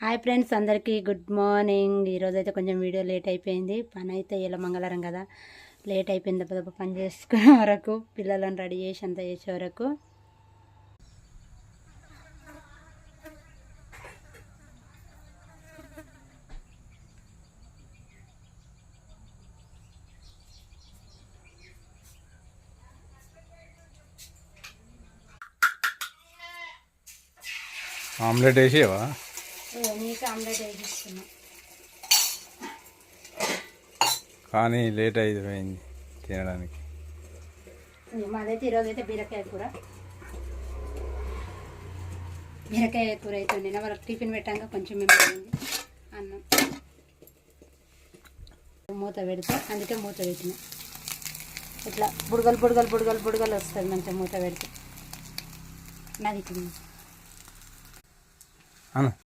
Hi friends, అందరికీ good morning. ఈరోజైతే కొంచెం వీడియో లేట్ అయిపోయింది. పని అయితే ఇలా మంగళవారం కదా, లేట్ అయిపోయింది. దెబ్బ పని చేసుకునే వరకు, పిల్లలను రెడీ చేసి అంతా చేసే వరకు. ఆమ్లెట్ వేసేవా? నీకు ఆమ్లెట్ వేసిస్తున్నా, కానీ లేట్ అయిపోయింది తినడానికి. మాదైతే ఈరోజైతే బీరకాయ కూర అవుతుంది. వాళ్ళకి టిఫిన్ పెట్టాక కొంచెం మేము అన్నం మూత పెడితే, అందుకే మూత పెట్టిన. ఇట్లా బుడగలు వస్తుంది మంచిగా మూత పెడితే. నాది